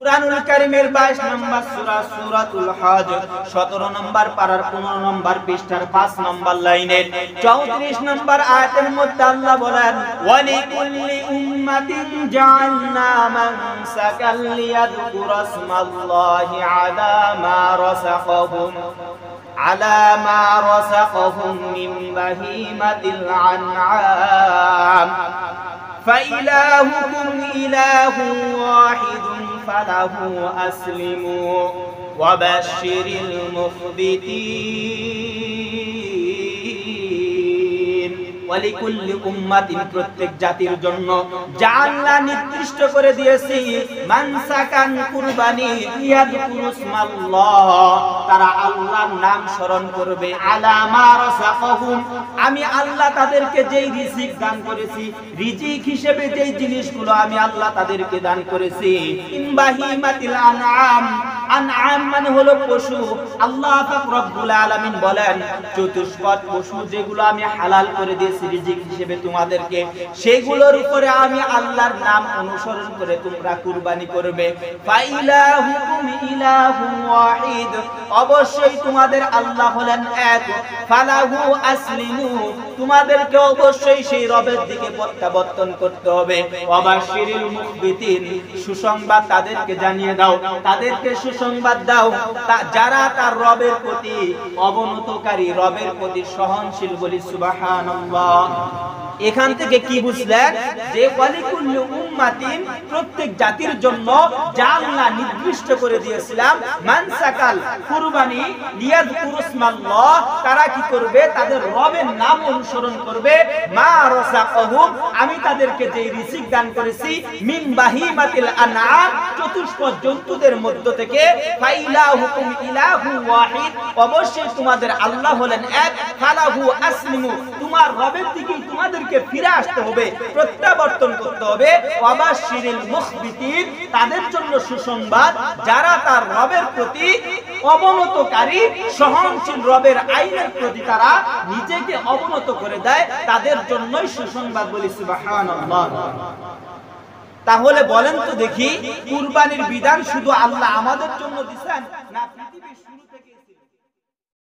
কুরআনুল কারীমের 22 নম্বর সূরা সূরাতুল হজ 17 নম্বর পারার 15 নম্বর পৃষ্ঠার 5 নম্বর লাইনের 34 নম্বর আয়াতের মধ্যে আল্লাহ বলেন ওয়ালিকুল্লি উম্মাতিন জাআলনা মানসাকাল লিয়াযকুরা ইসমাল্লাহি আলা মা রাযাকাহুম মিন বাহিমাতিল আনআম فإلهكم إله واحد فله أسلموا وبشر المخبتين ولكل أمة প্রত্যেক জাতির জন্য যা আল্লাহ নির্দিষ্ট করে দিয়েছি মানসাকান কুরবানি ইয়াযকুরু ইসমাল্লাহ তারা আল্লাহর নাম স্মরণ করবে আলা মা রাযাকাহুম আমি আল্লাহ তাদেরকে যেই রিজিক দান করেছি রিজিক হিসেবে যেই জিনিসগুলো আমি আল্লাহ তাদেরকে দান করেছি ইন বাহিমাতিল আনআম আনআম মানে হলো পশু আল্লাহ পাক রব্বুল আলামিন বলেন চতুষ্পদ পশু যেগুলো আমি হালাল করে দিয়েছি রিজিক হিসেবে তোমাদেরকে সেগুলোর উপরে আমি আল্লাহর নাম অনুসরণ করে তোমরা কুরবানি করবে ফাইলাহুকুম ইলাহুন ওয়াহিদ অবশ্যই তোমাদের আল্লাহ হলেন এক ফালাহু আসলিমু তোমাদেরকে অবশ্যই সেই রবের দিকে প্রত্যাবর্তন করতে হবে ওয়াবাশিরিল মুখবিতিন সুসংবাদ তাদেরকে জানিয়ে দাও তাদেরকে সুসংবাদ দাও যারা তার রবের প্রতি অবনতকারী রবের প্রতি সহনশীল বলি সুবহানাল্লাহ এখান থেকে কি বুঝলেন যে ওয়ালিকুল্লি উম্মাতিন প্রত্যেক জাতির জন্য যা আল্লাহ নির্দিষ্ট করে দিয়েছিলাম মানসাকাল কুরবানি লিয়াযকুরু ইসমাল্লাহ তারা কি করবে তাদের রবের নাম অনুসরণ করবে মা রাযাকাহুম আমি তাদেরকে যে রিজিক দান করেছি মিন বাহিমাতিল আনআম চতুষ্পদ জন্তুদের মধ্য থেকে ফাইলাহুকুম ইলাহু ওয়াহিদ অবশ্যই তোমাদের আল্লাহ হলেন এক ফালাহু আসলিমু তোমার রবের দিকে তোমাদেরকে ফিরে আসতে হবে প্রত্যাবর্তন করতে হবে ওয়াবাশিরিল মুখবিতিন তাদের জন্য সুসংবাদ যারা তার রবের প্রতি অবনতকারী সহনশীল রবের আইনের প্রতি তারা নিজেকে অবনত করে দেয় তাদের জন্যই সুসংবাদ বলি সুবহানাল্লাহ তাহলে বলেন তো দেখি কুরবানির বিধান শুধু আল্লাহ আমাদের জন্য দিবেন না পৃথিবী